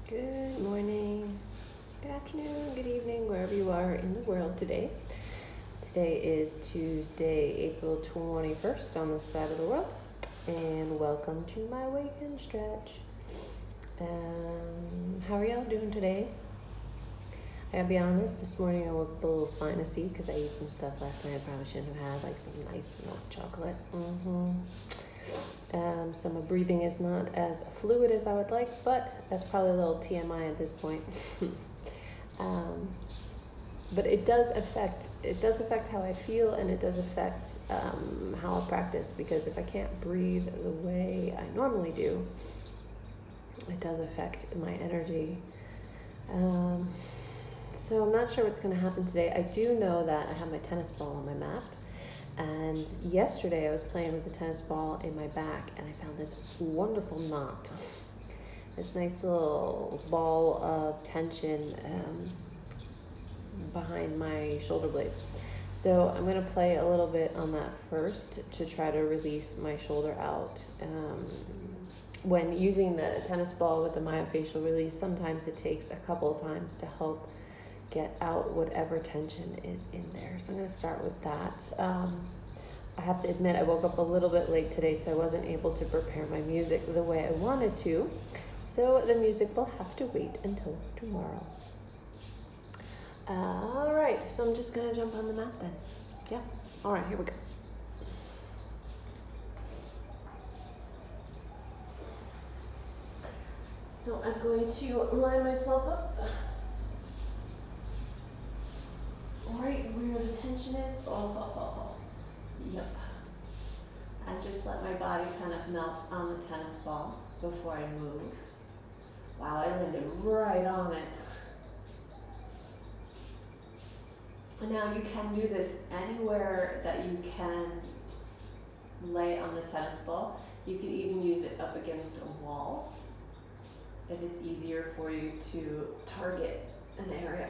Good morning, good afternoon, good evening, wherever you are in the world today. Today is Tuesday, April 21st on this side of the world, and welcome to my wake and stretch. How are y'all doing today? I gotta be honest, this morning I woke up a little sinusy because I ate some stuff last night I probably shouldn't have had, like some nice milk chocolate. So my breathing is not as fluid as I would like, but that's probably a little TMI at this point. But it does affect how I feel, and it does affect how I practice, because if I can't breathe the way I normally do, it does affect my energy. So I'm not sure what's going to happen today. I do know that I have my tennis ball on my mat. And yesterday I was playing with the tennis ball in my back, and I found this wonderful knot. This nice little ball of tension behind my shoulder blade. So I'm going to play a little bit on that first to try to release my shoulder out. When using the tennis ball with the myofascial release, sometimes it takes a couple of times to help get out whatever tension is in there. So I'm going to start with that. I have to admit I woke up a little bit late today, so I wasn't able to prepare my music the way I wanted to. So the music will have to wait until tomorrow. All right, so I'm just going to jump on the mat then. Yeah, all right, here we go. So I'm going to line myself up right where the tension is. Yep. I just let my body kind of melt on the tennis ball before I move. Wow, I landed right on it. And now you can do this anywhere that you can lay on the tennis ball. You can even use it up against a wall if it's easier for you to target an area.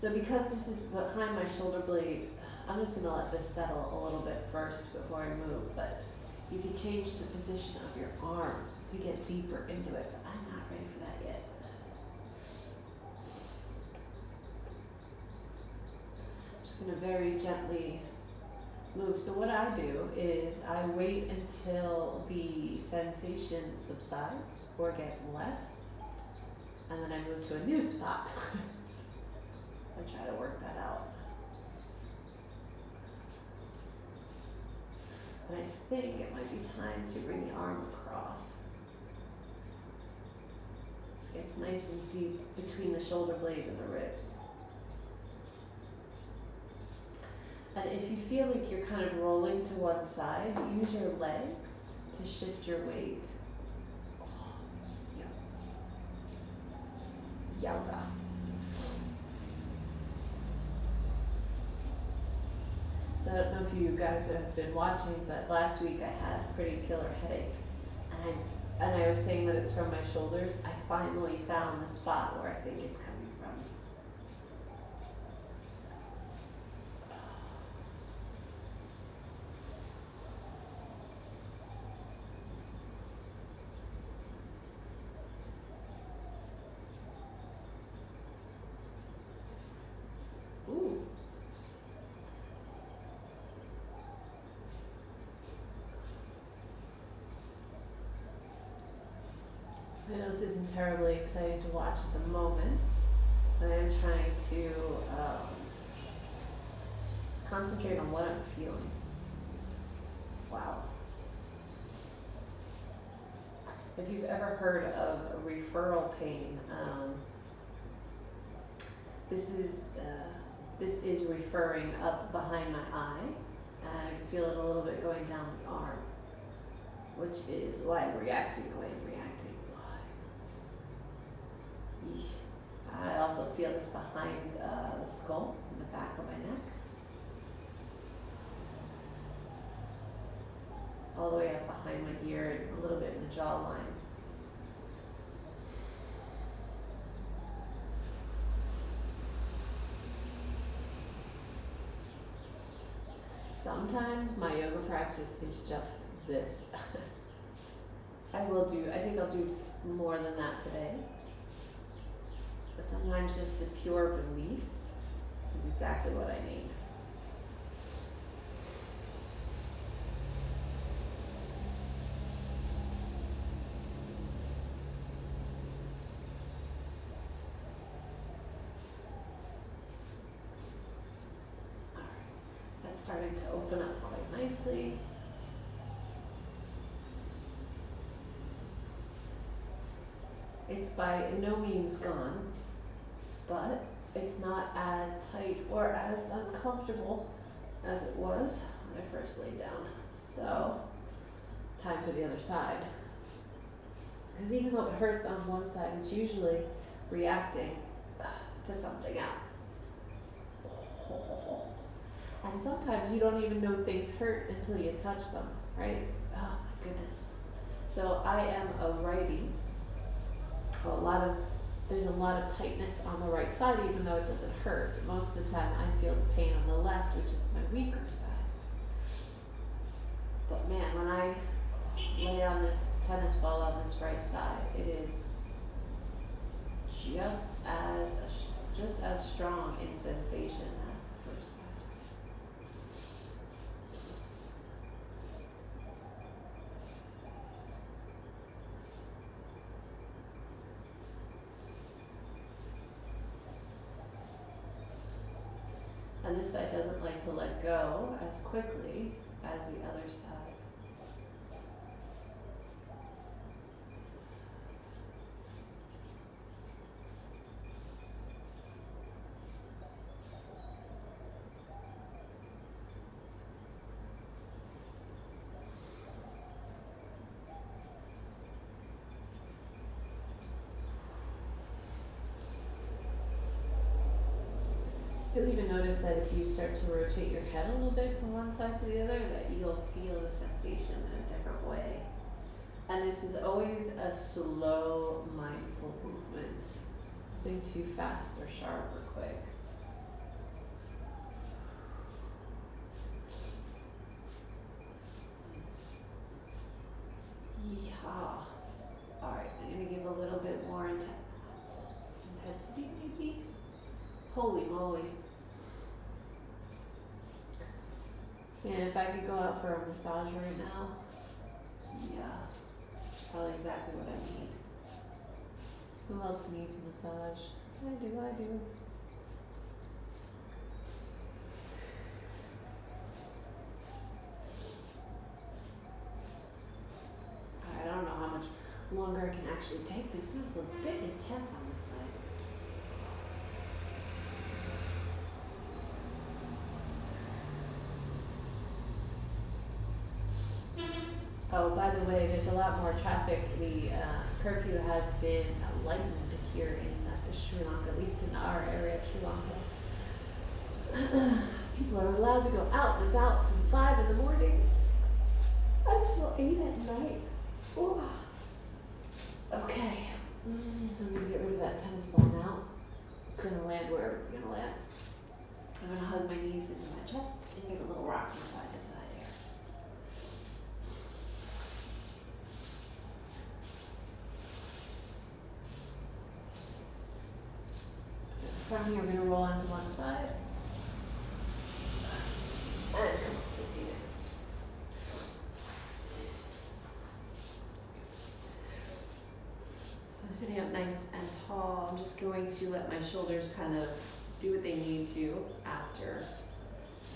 So because this is behind my shoulder blade, I'm just going to let this settle a little bit first before I move, but you can change the position of your arm to get deeper into it, but I'm not ready for that yet. I'm just going to very gently move. So what I do is I wait until the sensation subsides or gets less, and then I move to a new spot. I try to work that out. And I think it might be time to bring the arm across. It gets nice and deep between the shoulder blade and the ribs. And if you feel like you're kind of rolling to one side, use your legs to shift your weight. Yowza. So I don't know if you guys have been watching, but last week I had a pretty killer headache. And I was saying that it's from my shoulders. I finally found the spot where I think it's coming from. Ooh. I know this isn't terribly exciting to watch at the moment, but I'm trying to concentrate on what I'm feeling. Wow. If you've ever heard of referral pain, this is referring up behind my eye, and I can feel it a little bit going down the arm, which is why I'm reacting the way I'm reacting. I also feel this behind the skull, in the back of my neck, all the way up behind my ear and a little bit in the jawline. Sometimes my yoga practice is just this. I think I'll do more than that today. But sometimes just the pure release is exactly what I need. All right, that's starting to open up quite nicely. It's by no means gone, but it's not as tight or as uncomfortable as it was when I first laid down. So, time for the other side. Because even though it hurts on one side, it's usually reacting to something else. And sometimes you don't even know things hurt until you touch them, right? Oh my goodness. So I am a righty. There's a lot of tightness on the right side, even though it doesn't hurt. Most of the time I feel the pain on the left, which is my weaker side. But man, when I lay on this tennis ball on this right side, it is just as strong in sensation as the first side. And this side doesn't like to let go as quickly as the other side. You'll even notice that if you start to rotate your head a little bit from one side to the other, that you'll feel the sensation in a different way. And this is always a slow, mindful movement. Nothing too fast or sharp or quick. Yeehaw. Alright, I'm going to give a little bit more intensity maybe. Holy moly. And if I could go out for a massage right now, yeah, probably exactly what I need. Who else needs a massage? I do. I don't know how much longer I can actually take this. This is a bit intense on this side. Oh, by the way, there's a lot more traffic. The curfew has been lightened here in Sri Lanka, at least in our area of Sri Lanka. People are allowed to go out and about from 5 in the morning until 8 at night. Ooh. Okay, so I'm going to get rid of that tennis ball now. It's going to land wherever it's going to land. I'm going to hug my knees into my chest and give a little rock from side to side here. From here, we're going to roll onto one side and come up to seated. I'm sitting up nice and tall. I'm just going to let my shoulders kind of do what they need to after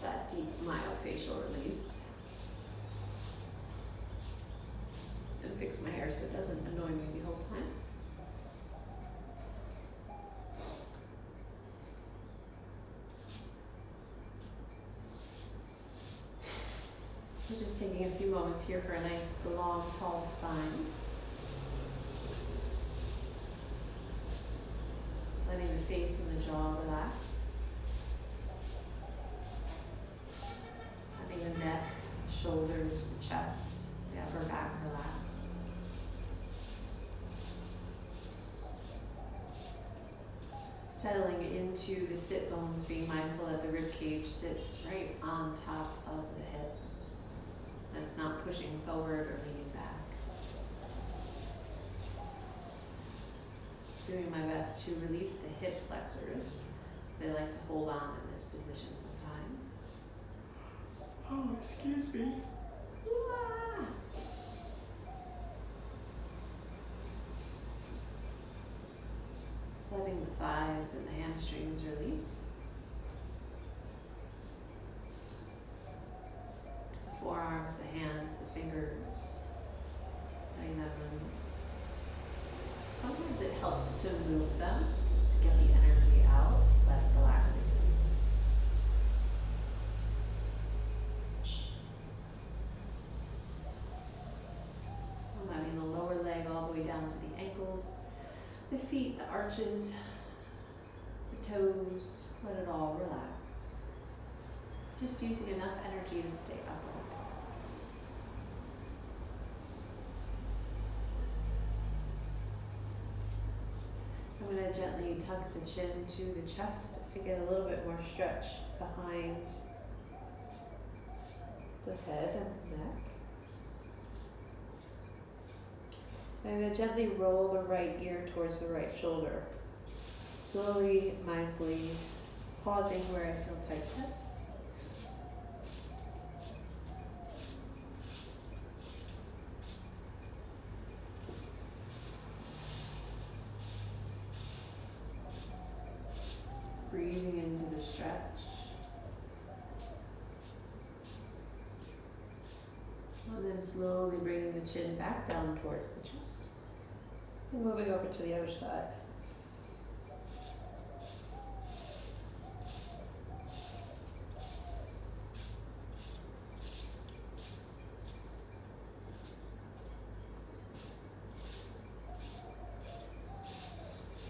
that deep myofascial release. And fix my hair so it doesn't annoy me the whole time. So just taking a few moments here for a nice, long, tall spine. Letting the face and the jaw relax. Letting the neck, shoulders, the chest, the upper back relax. Settling into the sit bones, being mindful that the rib cage sits right on top of the hips. And it's not pushing forward or leaning back. doing my best to release the hip flexors. They like to hold on in this position sometimes. Oh, excuse me. Ah. Letting the thighs and the hamstrings release. The forearms, the hands, the fingers, letting them release. Sometimes it helps to move them to get the energy out, let it relax again. I mean the lower leg all the way down to the ankles, the feet, the arches, the toes, let it all relax. Just using enough energy to stay upright. I'm going to gently tuck the chin to the chest to get a little bit more stretch behind the head and the neck. I'm going to gently roll the right ear towards the right shoulder. Slowly, mindfully, pausing where I feel tightness. Breathing into the stretch. And then slowly bringing the chin back down towards the chest. And moving over to the other side.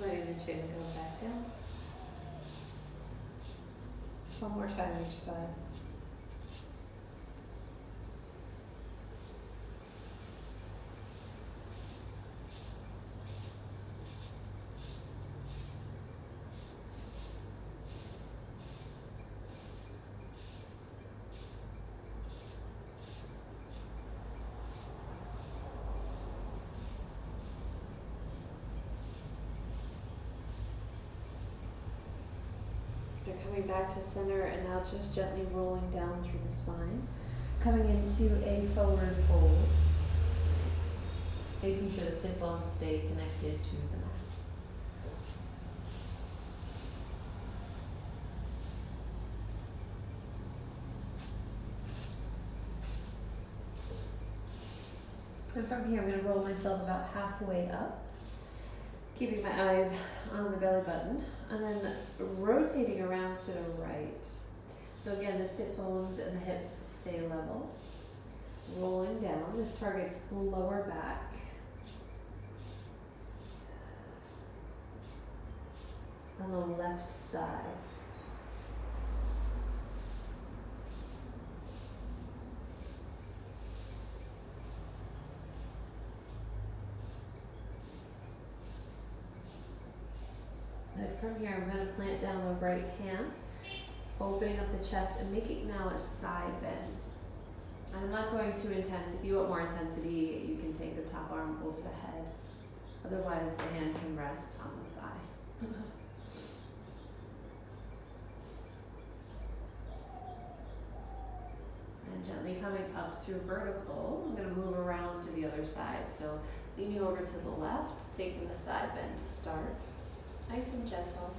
Letting the chin go back down. One more time each side. Coming back to center and now just gently rolling down through the spine. Coming into a forward fold. Making sure the sit bones stay connected to the mat. And from here I'm going to roll myself about halfway up. Keeping my eyes on the belly button, and then rotating around to the right. So again, the sit bones and the hips stay level. Rolling down, this targets the lower back. On the left side. From here, I'm going to plant down the right hand, opening up the chest and making now a side bend. I'm not going too intense. If you want more intensity, you can take the top arm over the head. Otherwise, the hand can rest on the thigh. And gently coming up through vertical, I'm going to move around to the other side. So leaning over to the left, taking the side bend to start. Nice and gentle.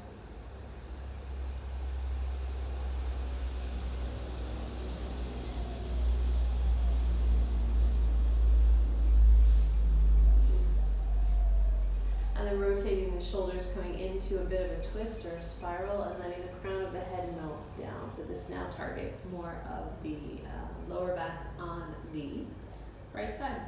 And then rotating the shoulders, coming into a bit of a twist or a spiral, and letting the crown of the head melt down. So this now targets more of the lower back on the right side.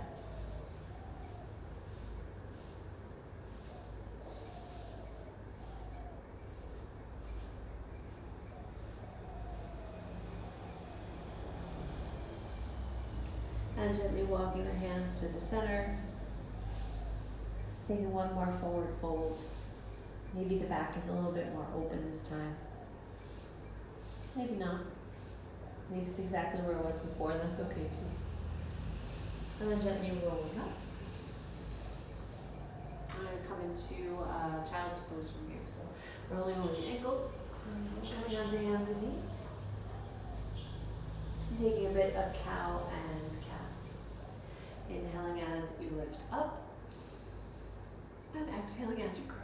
And gently walking the hands to the center. Taking one more forward fold. Maybe the back is a little bit more open this time. Maybe not. Maybe it's exactly where it was before, and that's okay too. And then gently rolling up. I'm going to come come into child's pose from here. So rolling over the ankles, coming onto hands and knees. Taking a bit of cow and cat. Inhaling as you lift up, and exhaling as you curl.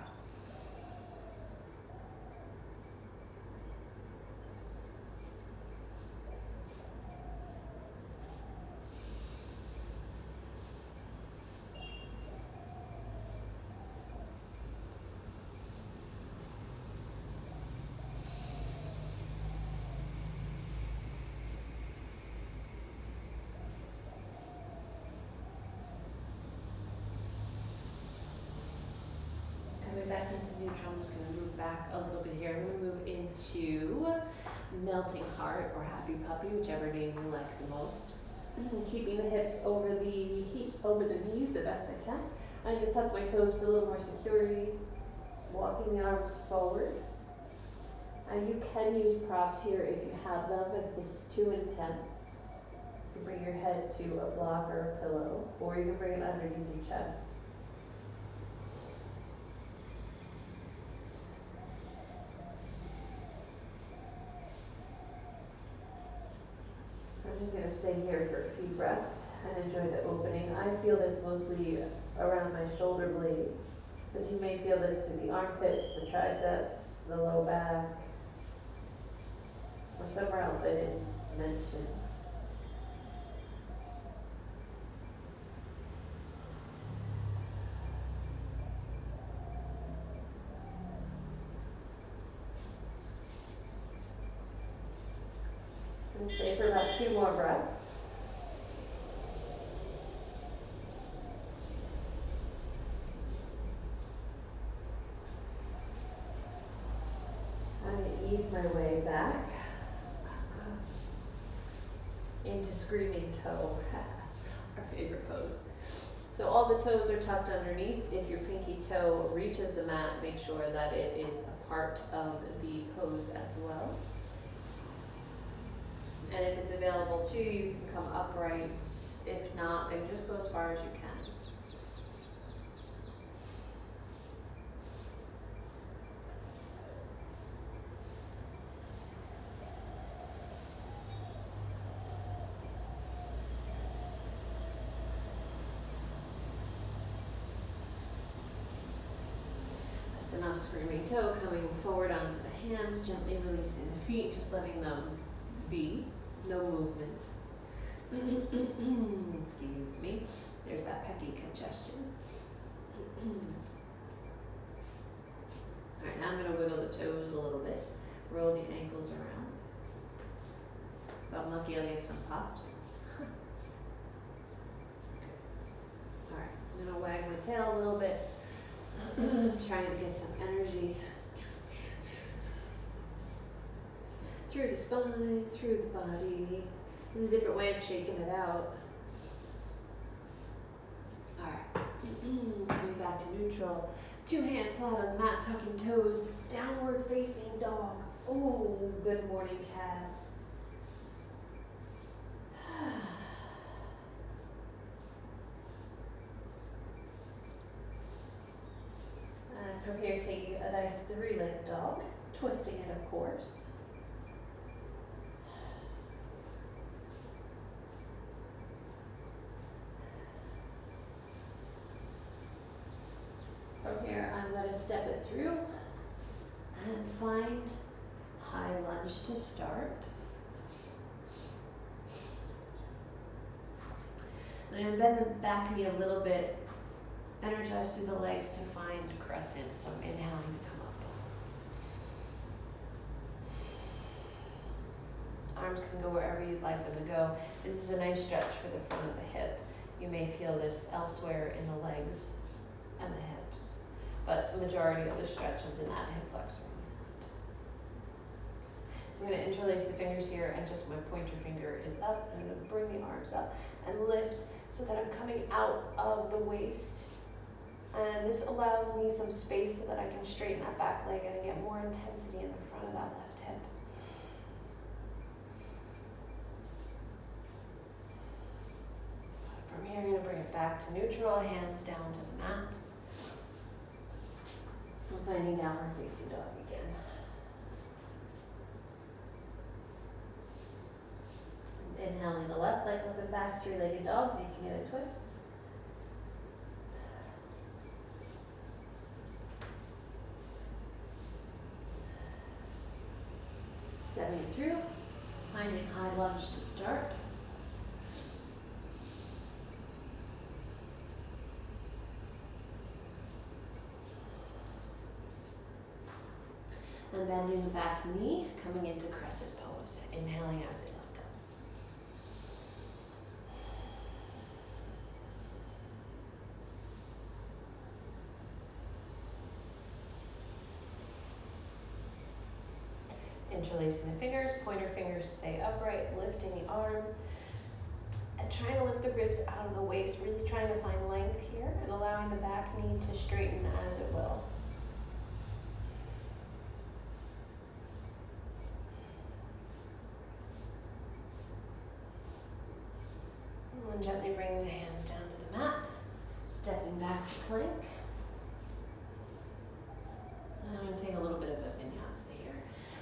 Back into neutral. I'm just going to move back a little bit here. I'm going to move into melting heart or happy puppy, whichever name you like the most. Keeping the hips over the knees the best I can. I'm going to tuck my toes for a little more security. Walking the arms forward. And you can use props here if you have them, if this is too intense. You can bring your head to a block or a pillow, or you can bring it underneath your chest. I'm just going to stay here for a few breaths and enjoy the opening. I feel this mostly around my shoulder blades, but you may feel this through the armpits, the triceps, the low back, or somewhere else I didn't mention. And stay for about 2 more breaths. I'm going to ease my way back into screaming toe, our favorite pose. So all the toes are tucked underneath. If your pinky toe reaches the mat, make sure that it is a part of the pose as well. And if it's available to you, you can come upright. If not, then just go as far as you can. That's enough screaming toe. Coming forward onto the hands, gently releasing the feet, just letting them be. No movement. Excuse me. There's that pecky congestion. Alright, now I'm going to wiggle the toes a little bit. Roll the ankles around. If I'm lucky, I'll get some pops. Alright, I'm going to wag my tail a little bit. Trying to get some energy through the spine, through the body. This is a different way of shaking it out. Alright, coming back to neutral. 2 hands flat on the mat, tucking toes, downward facing dog. Oh, good morning, calves. And from here, taking a nice 3-legged dog, twisting it, of course. From here, I'm going to step it through and find high lunge to start. I'm going to bend the back knee a little bit, energize through the legs to find crescent, so I'm inhaling to come up. Arms can go wherever you'd like them to go. This is a nice stretch for the front of the hip. You may feel this elsewhere in the legs and the hips, but the majority of the stretch is in that hip flexor. So I'm going to interlace the fingers here, and just my pointer finger is up. I'm going to bring the arms up and lift so that I'm coming out of the waist. And this allows me some space so that I can straighten that back leg and get more intensity in the front of that left hip. From here, I'm going to bring it back to neutral, hands down to the mat. Finding downward facing dog again. Inhaling the left leg up and back, three-legged dog, making it a twist. Stepping it through, finding high lunge to start. And bending the back knee, coming into crescent pose. Inhaling as you lift up. Interlacing the fingers, pointer fingers stay upright, lifting the arms, and trying to lift the ribs out of the waist, really trying to find length here, and allowing the back knee to straighten as it will. And gently bringing the hands down to the mat, stepping back to plank. And I'm going to take a little bit of a vinyasa here.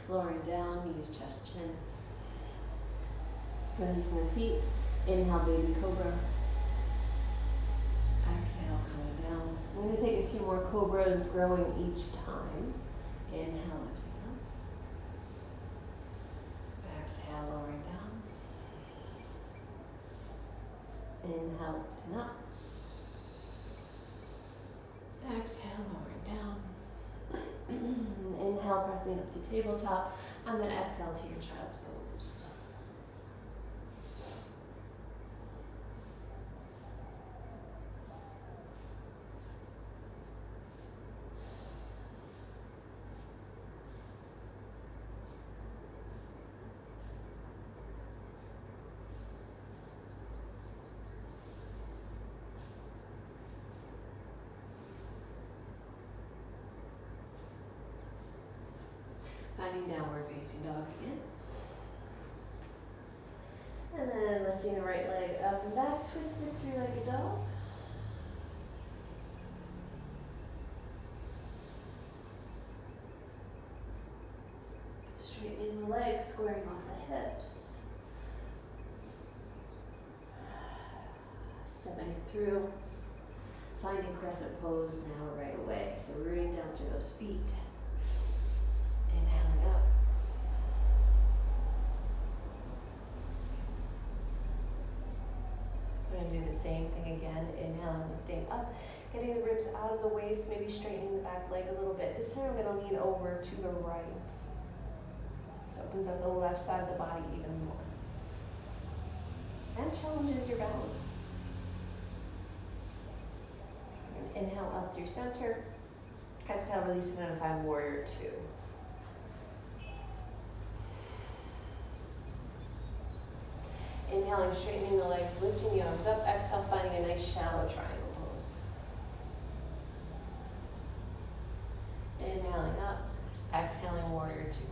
Lowering down, knees, chest, chin. Releasing the feet. Inhale, baby cobra. Exhale, coming down. I'm going to take a few more cobras, growing each time. Inhale, lifting up. Exhale, lowering down. Inhale, lifting up. Exhale, lowering down. Inhale, pressing up to tabletop, and then exhale to your child's pose. Finding downward facing dog again. And then lifting the right leg up and back, twisted three-legged dog. Straightening the legs, squaring off the hips. Stepping it through. Finding crescent pose now right away. So rooting down through those feet. Inhaling up. We're going to do the same thing again. Inhaling, lifting up, getting the ribs out of the waist, maybe straightening the back leg a little bit. This time I'm going to lean over to the right. This opens up the left side of the body even more. And challenges your balance. Inhale up through center. Exhale, releasing and find warrior two. Inhaling, straightening the legs, lifting the arms up. Exhale, finding a nice shallow triangle pose. Inhaling up, exhaling warrior two.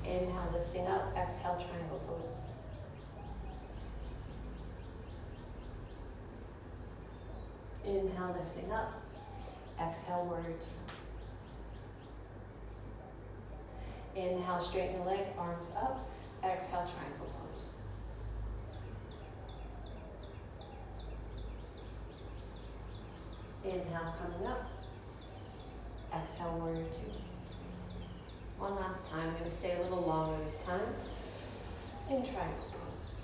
Inhale, lifting up, exhale, triangle pose. Inhale, lifting up, exhale, warrior two. Inhale, straighten the leg, arms up. Exhale, triangle pose. Inhale, coming up. Exhale, warrior two. One last time. I'm going to stay a little longer this time. In triangle pose.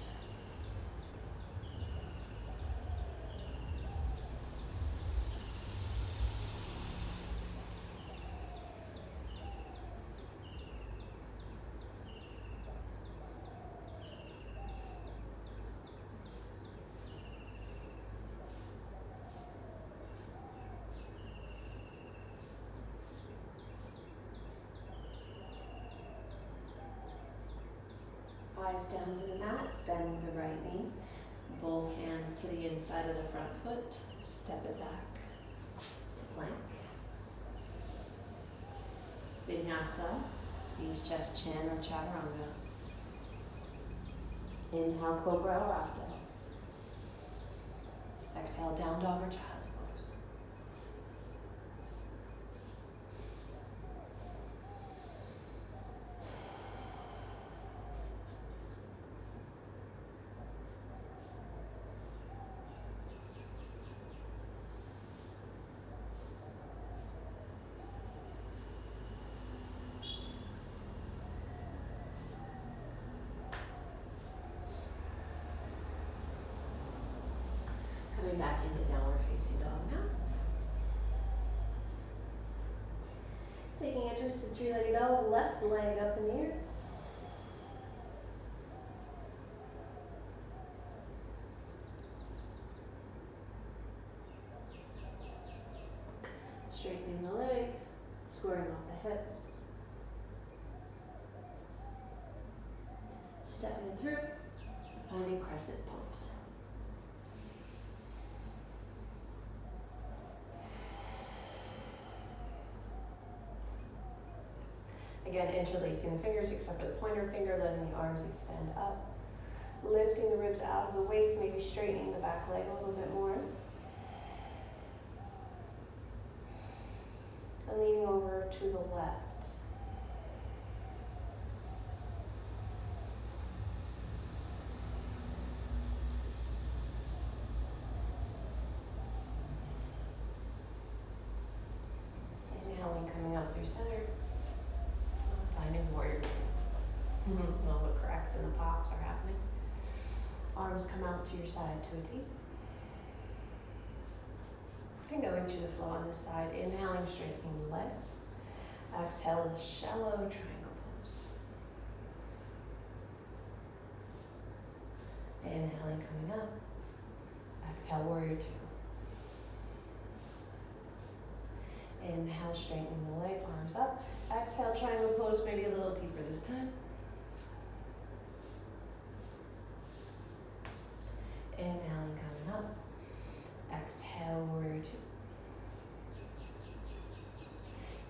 Eyes down to the mat, bend the right knee, both hands to the inside of the front foot, step it back to plank. Vinyasa, knees, chest, chin, or chaturanga. Inhale, cobra or raptor. Exhale, down dog or child's pose. Coming back into downward facing dog now. Taking a twisted three-legged dog, left leg up in the air. Straightening the leg, squaring off the hips. Stepping it through, finding crescent pose. Again, interlacing the fingers except for the pointer finger, letting the arms extend up. Lifting the ribs out of the waist, maybe straightening the back leg a little bit more. And leaning over to the left. Inhaling, coming up through center. Finding warrior two. All the cracks in the box are happening. Arms come out to your side to a T. And going through the flow on this side. Inhaling, straightening the leg. Exhale, shallow triangle pose. Inhaling, coming up. Exhale, warrior two. Inhale, straightening the leg, arms up. Exhale, triangle pose, maybe a little deeper this time. Inhaling, coming up. Exhale, warrior two.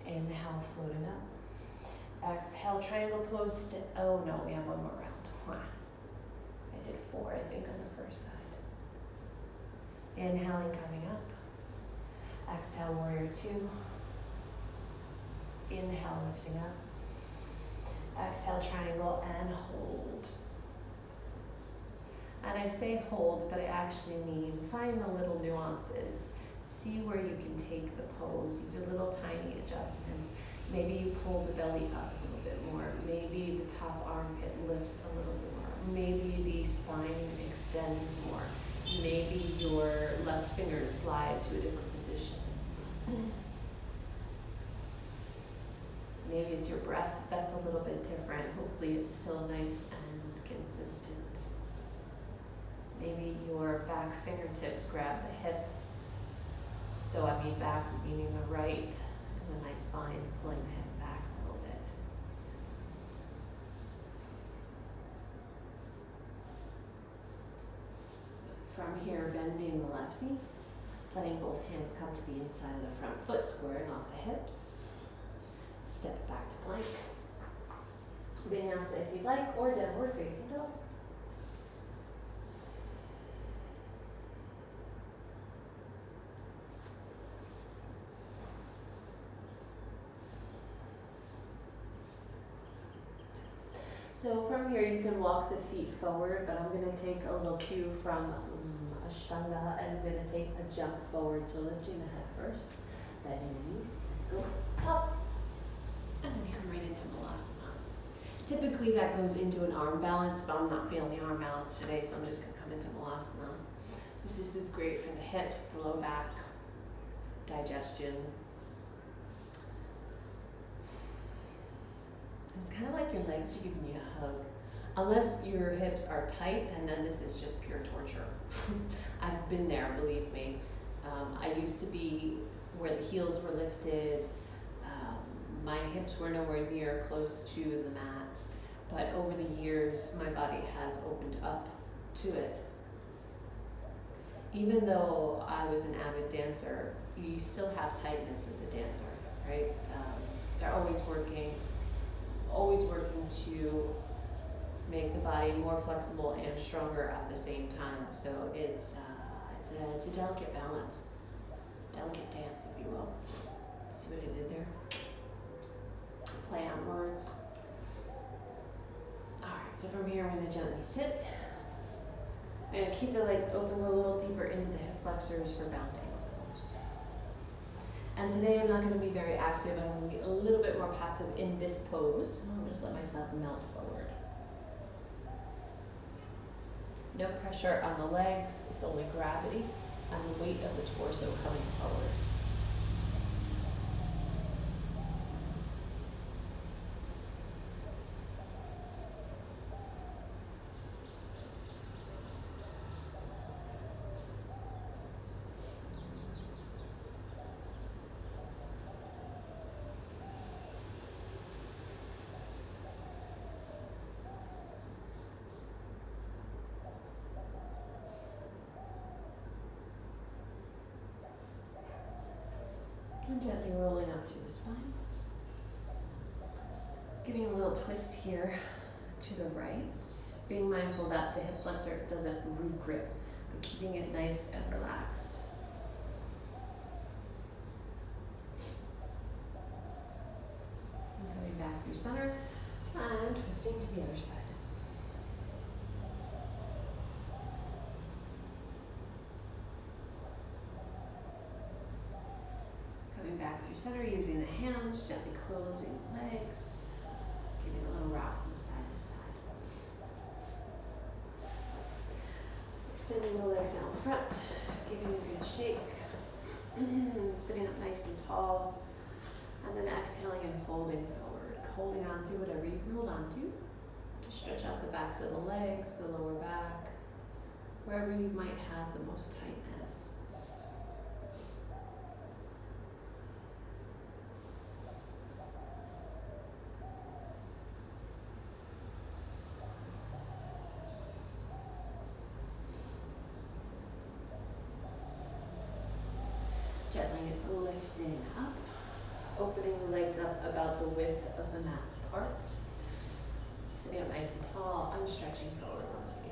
Inhale, floating up. Exhale, triangle pose. Oh no, we have one more round. Wow. I did 4, I think, on the first side. Inhaling, coming up. Exhale, warrior two. Inhale, lifting up. Exhale, triangle, and hold. And I say hold, but I actually mean find the little nuances. See where you can take the pose. These are little tiny adjustments. Maybe you pull the belly up a little bit more. Maybe the top armpit lifts a little more. Maybe the spine extends more. Maybe your left fingers slide to a different position. Maybe it's your breath that's a little bit different. Hopefully it's still nice and consistent. Maybe your back fingertips grab the hip. So I mean back meaning the right, and then my spine pulling the hip back a little bit. From here, bending the left knee, letting both hands come to the inside of the front foot, squaring off the hips. Step back to plank. Vinyasa if you'd like, or downward facing dog. So from here you can walk the feet forward, but I'm going to take a little cue from Ashtanga, and I'm going to take a jump forward. So lifting the head first, bending the knees, go up, and then you come right into Malasana. Typically that goes into an arm balance, but I'm not feeling the arm balance today, so I'm just going to come into Malasana. This is great for the hips, the low back, digestion. It's kind of like your legs are giving you a hug. Unless your hips are tight, and then this is just pure torture. I've been there, believe me. I used to be where the heels were lifted. My hips were nowhere near close to the mat. But over the years, my body has opened up to it. Even though I was an avid dancer, you still have tightness as a dancer, right? They're always working to make the body more flexible and stronger at the same time. So it's a delicate balance, delicate dance, if you will. See what I did there? Play on words. All right, so from here I'm going to gently sit. I'm going to keep the legs open, go a little deeper into the hip flexors for bound ankles. And today I'm not going to be very active. I'm going to be a little bit more passive in this pose. I'll just let myself melt forward. No pressure on the legs, it's only gravity. and the weight of the torso coming forward. And gently rolling up through the spine. Giving a little twist here to the right. Being mindful that the hip flexor doesn't re-grip, but keeping it nice and relaxed. And coming back through center and twisting to the other side. Coming back through center, using the hands, gently closing the legs, giving a little rock from side to side. Extending the legs out in front, giving a good shake, sitting up nice and tall, and then exhaling and folding forward, holding on to whatever you can hold on to stretch out the backs of the legs, the lower back, wherever you might have the most tightness. Gently lifting up, opening the legs up about the width of the mat apart. Sitting up nice and tall, I'm stretching forward once again.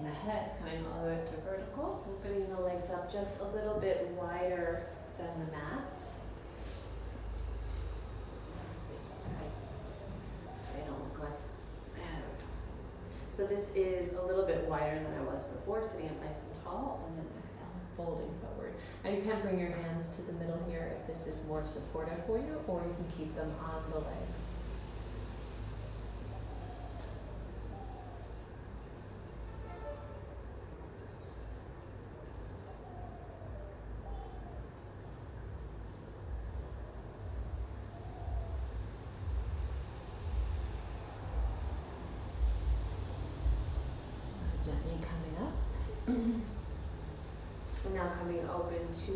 The head coming all the way up to vertical, opening the legs up just a little bit wider than the mat. So they don't look like. So this is a little bit wider than I was before, sitting up nice and tall, and then exhale, folding forward. Now you can bring your hands to the middle here if this is more supportive for you, or you can keep them on the legs. Gently coming up. And now coming open to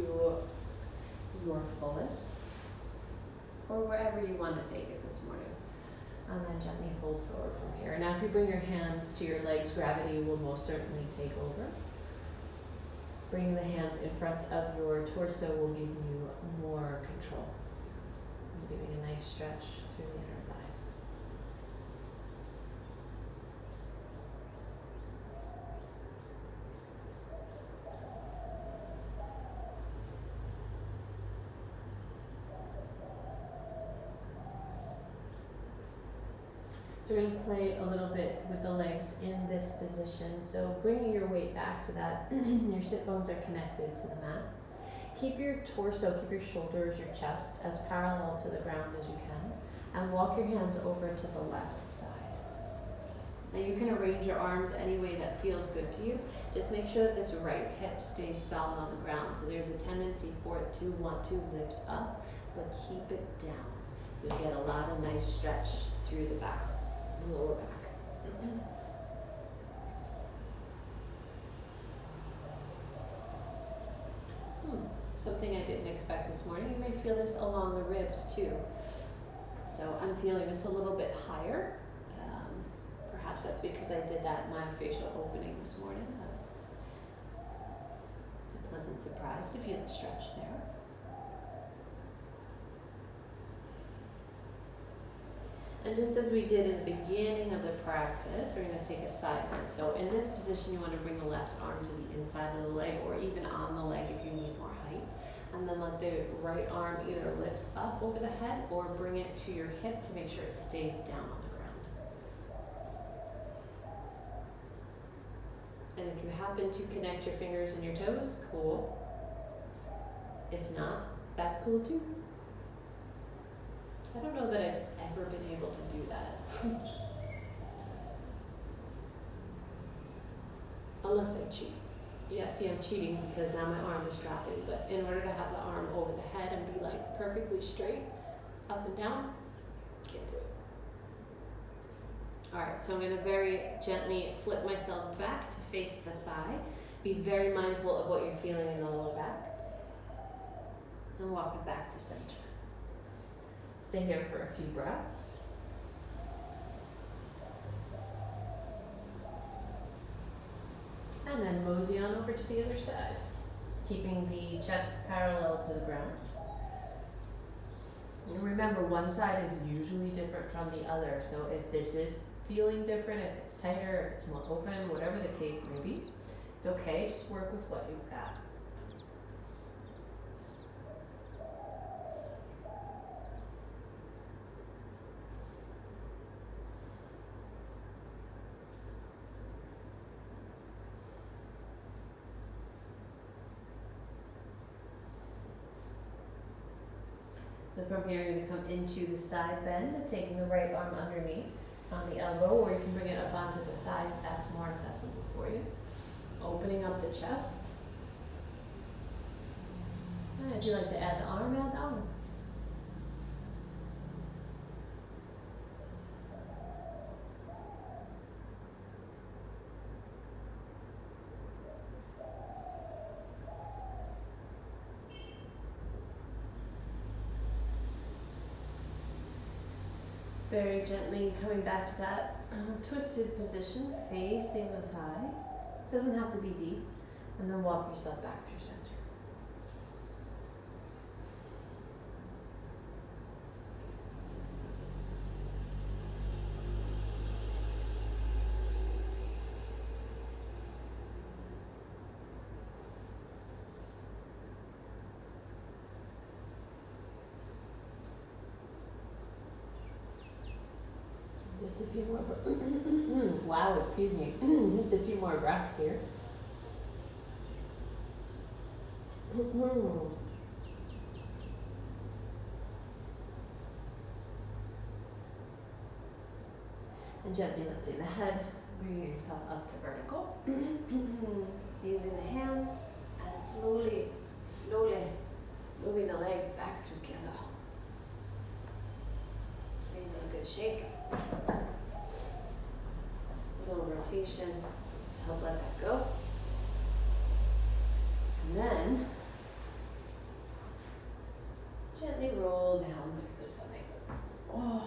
your fullest, or wherever you want to take it this morning. And then gently fold forward from here. Now if you bring your hands to your legs, gravity will most certainly take over. Bringing the hands in front of your torso will give you more control. And giving a nice stretch through the inner thighs. So we're going to play a little bit with the legs in this position. So bringing your weight back so that your sit bones are connected to the mat. Keep your torso, keep your shoulders, your chest as parallel to the ground as you can. And walk your hands over to the left side. Now you can arrange your arms any way that feels good to you. Just make sure that this right hip stays solid on the ground. So there's a tendency for it to want to lift up, but keep it down. You'll get a lot of nice stretch through the back. Lower back. Something I didn't expect this morning. You may feel this along the ribs too. So I'm feeling this a little bit higher. Perhaps that's because I did that myofascial opening this morning. It's a pleasant surprise to feel the stretch there. And just as we did in the beginning of the practice, we're going to take a side bend. So in this position, you want to bring the left arm to the inside of the leg, or even on the leg if you need more height. And then let the right arm either lift up over the head or bring it to your hip to make sure it stays down on the ground. And if you happen to connect your fingers and your toes, cool. If not, that's cool too. I don't know that I've ever been able to do that. Unless I cheat. Yeah, see, I'm cheating because now my arm is dropping, but in order to have the arm over the head and be like perfectly straight, up and down, can't do it. All right, so I'm gonna very gently flip myself back to face the thigh. Be very mindful of what you're feeling in the lower back. And walk it back to center. Stay here for a few breaths. And then mosey on over to the other side, keeping the chest parallel to the ground. And remember, one side is usually different from the other, so if this is feeling different, if it's tighter, if it's more open, whatever the case may be, it's okay, just work with what you've got. So from here, you're going to come into the side bend, taking the right arm underneath on the elbow, or you can bring it up onto the thigh if that's more accessible for you. Opening up the chest. And if you like to add the arm, add the arm. Very gently coming back to that twisted position, facing the thigh. Doesn't have to be deep. And then walk yourself back through center. Just a few more, wow, excuse me, just a few more breaths here. And gently lifting the head, bringing yourself up to vertical. Using the hands and slowly moving the legs back together. Giving it a good shake. A little rotation to help let that go. And then gently roll down through the spine. Oh.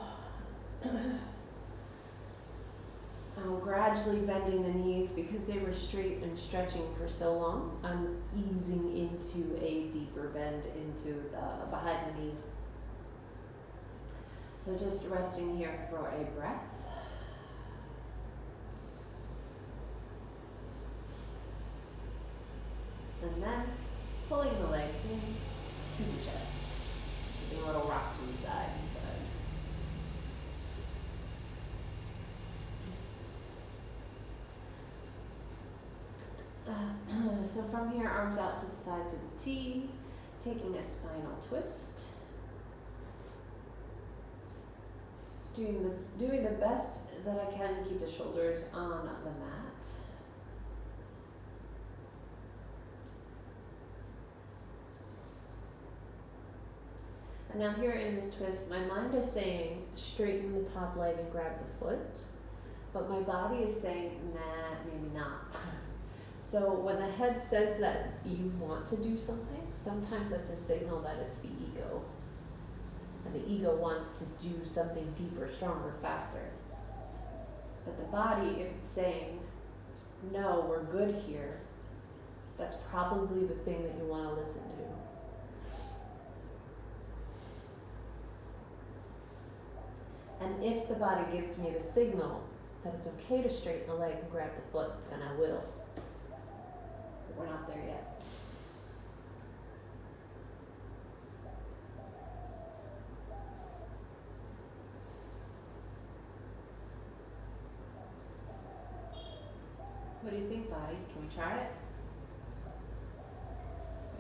Gradually bending the knees because they were straight and stretching for so long. I'm easing into a deeper bend into the behind the knees. So just resting here for a breath. And then pulling the legs in to the chest. Giving a little rock to the side to side. So from here, arms out to the side to the T, taking a spinal twist. Doing the best that I can to keep the shoulders on the mat. And now here in this twist, my mind is saying straighten the top leg and grab the foot, but my body is saying nah, maybe not. So when the head says that you want to do something, sometimes that's a signal that it's the ego. And the ego wants to do something deeper, stronger, faster. But the body, if it's saying, no, we're good here, that's probably the thing that you want to listen to. And if the body gives me the signal that it's okay to straighten the leg and grab the foot, then I will. But we're not there yet. What do you think, body? Can we try it?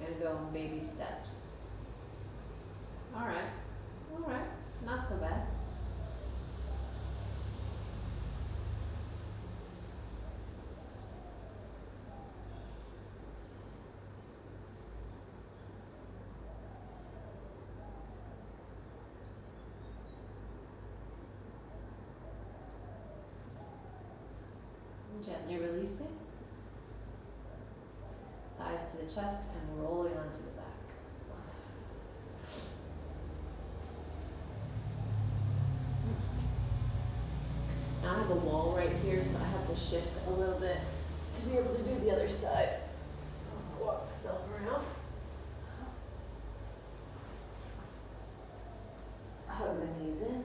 We're gonna go in baby steps. Alright, not so bad. Gently releasing. Thighs to the chest and rolling onto the back. Now I have a wall right here, so I have to shift a little bit to be able to do the other side. I'll walk myself around. Hug the knees in.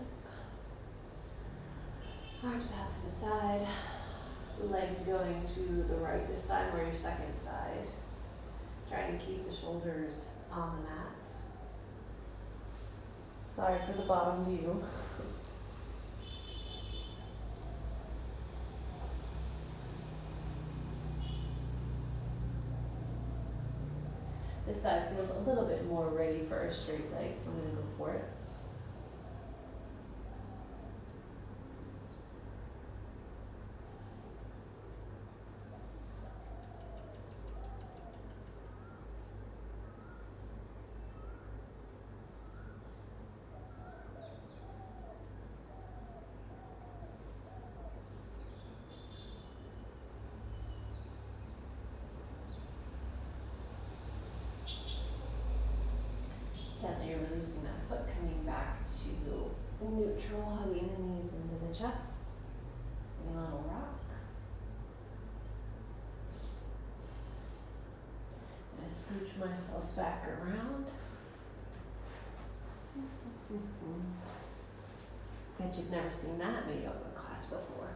Arms out to the side. Legs going to the right this time, or your second side. Trying to keep the shoulders on the mat. Sorry for the bottom view. This side feels a little bit more ready for a straight leg, so I'm going to go for it. Gently releasing that foot, coming back to neutral, hugging the knees into the chest. Giving a little rock. I scooch myself back around. Bet you've never seen that in a yoga class before.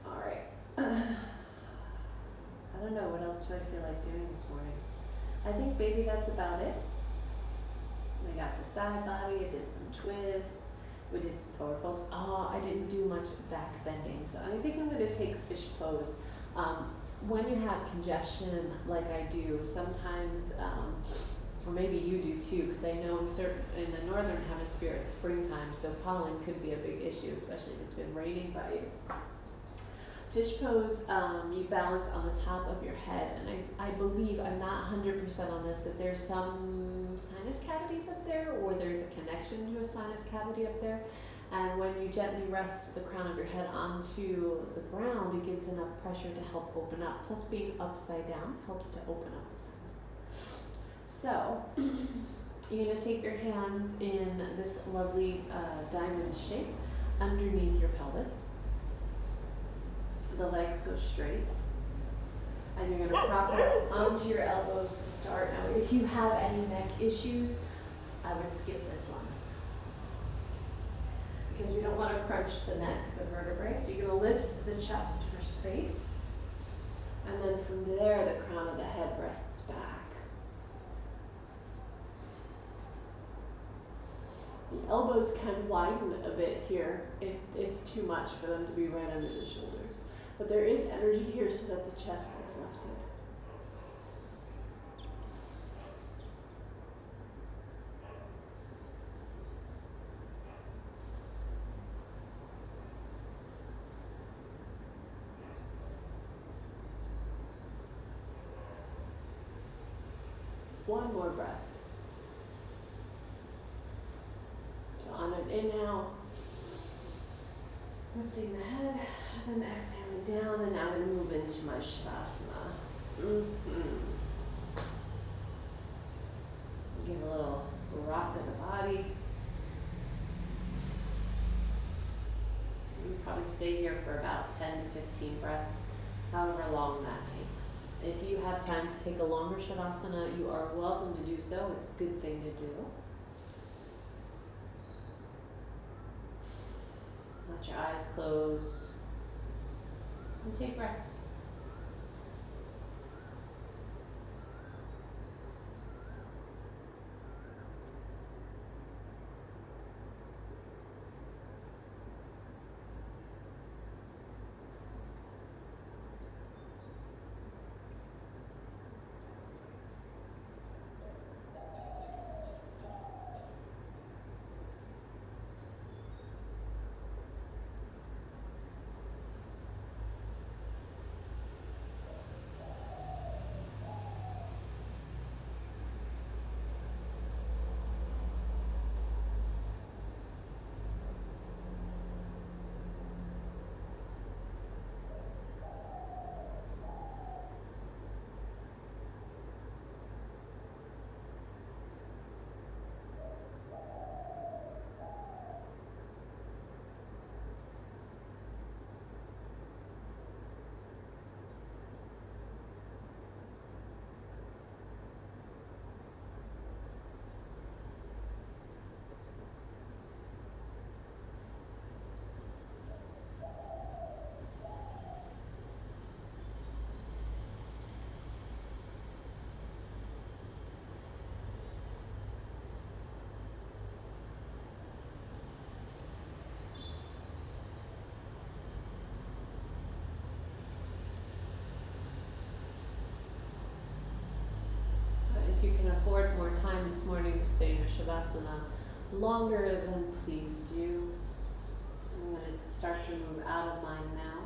Alright. I don't know, what else do I feel like doing this morning? I think maybe that's about it. We got the side body, I did some twists, we did some forward folds. I didn't do much back bending, so I think I'm going to take fish pose. When you have congestion like I do, sometimes, or maybe you do too, because I know in the northern hemisphere it's springtime, so pollen could be a big issue, especially if it's been raining by you. Fish pose, you balance on the top of your head, and I believe, I'm not 100% on this, that there's some sinus cavities up there, or there's a connection to a sinus cavity up there, and when you gently rest the crown of your head onto the ground, it gives enough pressure to help open up, plus being upside down helps to open up the sinuses. So, you're going to take your hands in this lovely diamond shape underneath your pelvis. The legs go straight, and you're going to prop up onto your elbows to start. Now, if you have any neck issues, I would skip this one, because we don't want to crunch the neck, the vertebrae. So you're going to lift the chest for space, and then from there, the crown of the head rests back. The elbows can widen a bit here if it's too much for them to be right under the shoulders. But there is energy here so that the chest is lifted. One more breath. So on an inhale, lifting the head, and then exhaling down, and now I'm going to move into my Shavasana. Give a little rock of the body. You probably stay here for about 10 to 15 breaths, however long that takes. If you have time to take a longer Shavasana, you are welcome to do so. It's a good thing to do. Let your eyes close and take rest. stay in your Shavasana longer, then please do. I'm going to start to move out of mine now.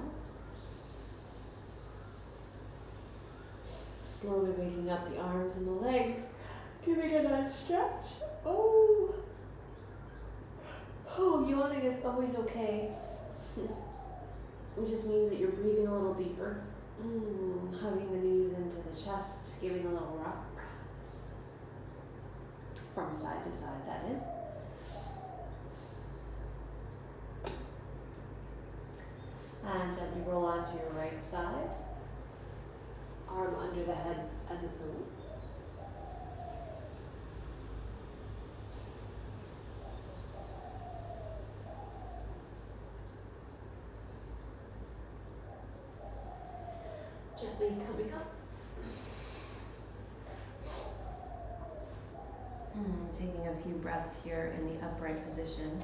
Slowly waking up the arms and the legs, giving a nice stretch. Oh, yawning is always okay. It just means that you're breathing a little deeper. Hugging the knees into the chest, giving a little rock. From side to side, that is. And gently roll onto your right side. Arm under the head as a pillow. Gently coming up. Taking a few breaths here in the upright position,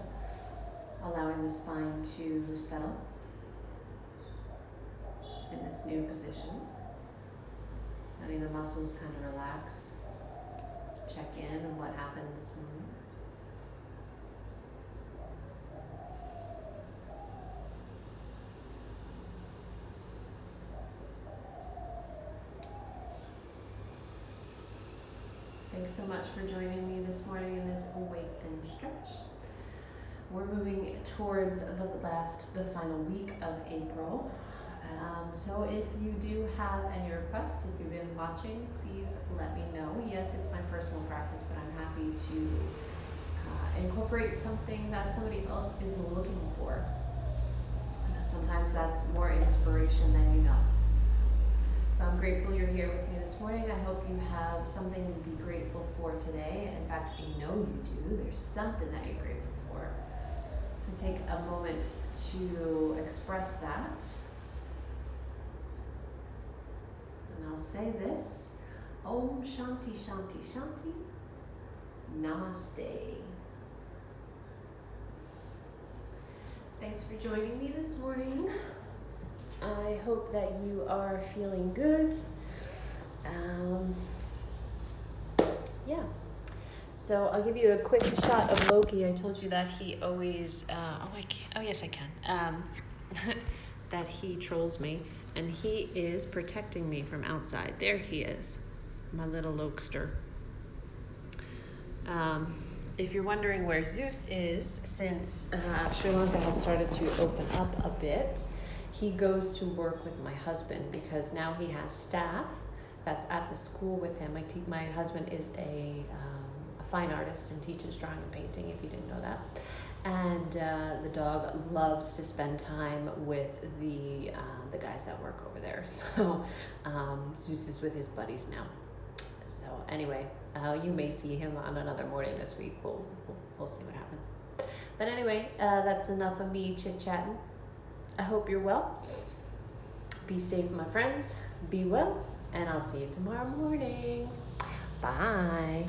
allowing the spine to settle in this new position. Letting the muscles kind of relax. Check in on what happened this morning. Thanks so much for joining me this morning in this Awake and Stretch. We're moving towards the final week of April. So if you do have any requests, if you've been watching, please let me know. Yes, it's my personal practice, but I'm happy to incorporate something that somebody else is looking for. Sometimes that's more inspiration than you know. So I'm grateful you're here with me this morning. I hope you have something to be grateful for today. In fact, I know you do. There's something that you're grateful for. So take a moment to express that. And I'll say this, Om Shanti Shanti Shanti, Namaste. Thanks for joining me this morning. I hope that you are feeling good. Yeah. So I'll give you a quick shot of Loki. I told you that he always, yes I can. That he trolls me. And he is protecting me from outside. There he is, my little Lokester. If you're wondering where Zeus is, since Sri Lanka has started to open up a bit, he goes to work with my husband because now he has staff that's at the school with him. My husband is a fine artist and teaches drawing and painting, if you didn't know that. And the dog loves to spend time with the guys that work over there. So Zeus is with his buddies now. So anyway, you may see him on another morning this week. We'll see what happens. But anyway, that's enough of me chit-chatting. I hope you're well. Be safe, my friends. Be well. And I'll see you tomorrow morning. Bye.